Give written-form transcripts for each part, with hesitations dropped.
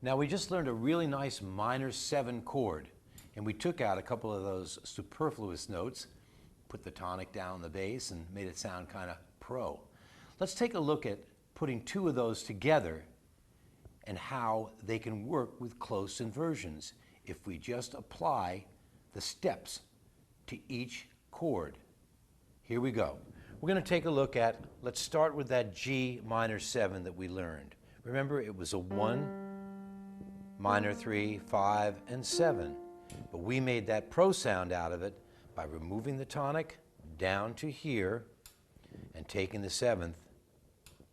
Now we just learned a really nice minor 7 chord, and we took out a couple of those superfluous notes, put the tonic down on the bass and made it sound kind of pro. Let's take a look at putting 2 of those together and how they can work with close inversions if we just apply the steps to each chord. Here we go. We're going to take a look at, let's start with that G minor 7 that we learned. Remember, it was a 1, minor 3, 5, and 7. But we made that pro sound out of it by removing the tonic down to here and taking the 7th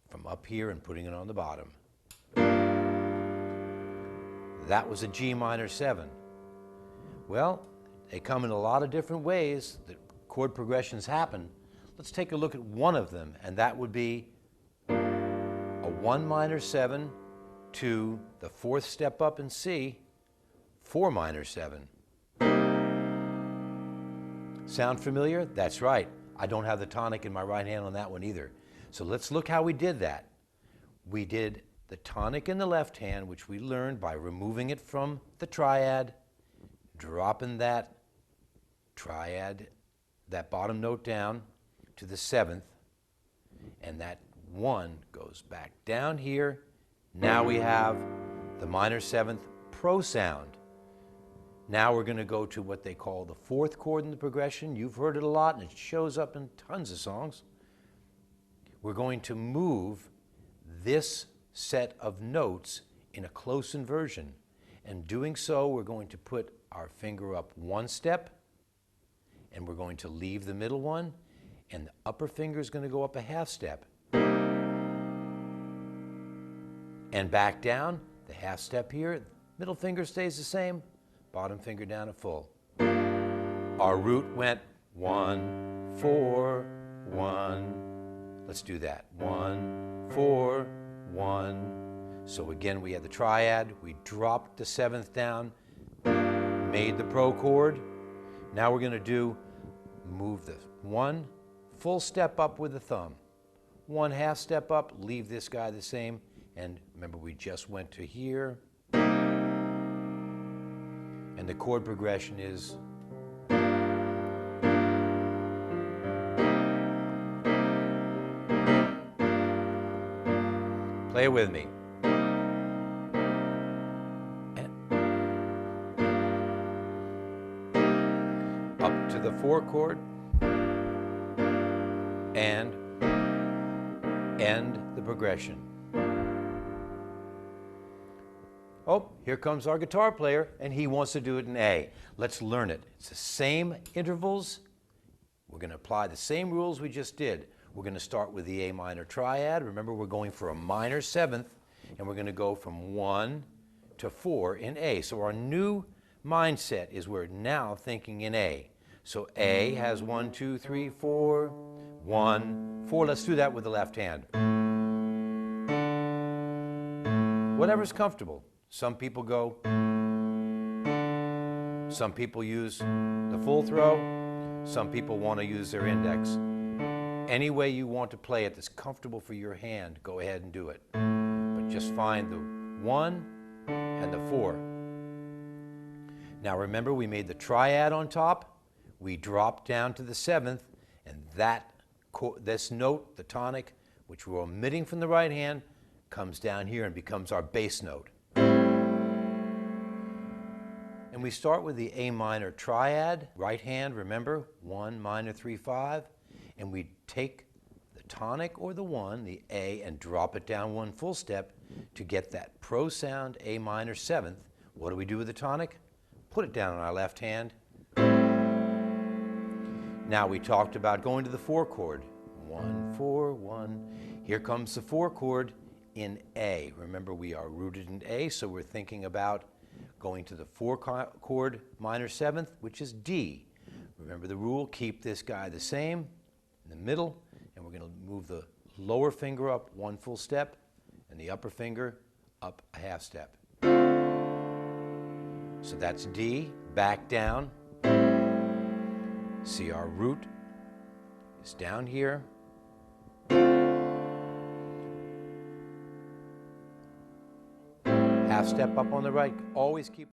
from up here and putting it on the bottom. That was a G minor 7. Well, they come in a lot of different ways that chord progressions happen. Let's take a look at one of them, and that would be a 1 minor 7 to the 4th step up in C, 4 minor 7. Sound familiar? That's right. I don't have the tonic in my right hand on that one either. So let's look how we did that. We did the tonic in the left hand, which we learned by removing it from the triad, dropping that triad, that bottom note down to the 7th, and that 1 goes back down here. Now we have the minor 7th pro sound. Now we're going to go to what they call the 4th chord in the progression. You've heard it a lot, and it shows up in tons of songs. We're going to move this set of notes in a close inversion. And doing so, we're going to put our finger up 1 step, and we're going to leave the middle one, and the upper finger is going to go up a 1/2 step. And back down, the 1/2 step here, middle finger stays the same, bottom finger down at full. Our root went 1, 4, 1. Let's do that. 1, 4, 1. So again, we had the triad, we dropped the 7th down, made the pro chord. Now we're going to move the 1 full step up with the thumb, 1 1/2 step up, leave this guy the same. And remember, we just went to here. And the chord progression is play it with me. And up to the 4 chord and end the progression. Oh, here comes our guitar player, and he wants to do it in A. Let's learn it. It's the same intervals. We're going to apply the same rules we just did. We're going to start with the A minor triad. Remember, we're going for a minor 7th, and we're going to go from 1 to 4 in A. So our new mindset is we're now thinking in A. So A has 1, 2, 3, 4, 1, 4. Let's do that with the left hand. Whatever's comfortable. Some people go, some people use the full throw, some people want to use their index. Any way you want to play it that's comfortable for your hand, go ahead and do it. But just find the 1 and the 4. Now remember, we made the triad on top, we dropped down to the 7th, and this note, the tonic, which we're omitting from the right hand, comes down here and becomes our bass note. And we start with the A minor triad, right hand, remember, 1 minor 3 5, and we take the tonic or the 1, the A, and drop it down 1 full step to get that pro sound A minor 7th. What do we do with the tonic? Put it down on our left hand. Now we talked about going to the 4 chord. 1, 4, 1. Here comes the 4 chord in A. Remember, we are rooted in A, so we're thinking about going to the 4 chord minor 7th, which is D. Remember the rule, keep this guy the same in the middle, and we're going to move the lower finger up 1 full step and the upper finger up a 1/2 step. So that's D, back down. See, our root is down here. Half step up on the right. Always keep...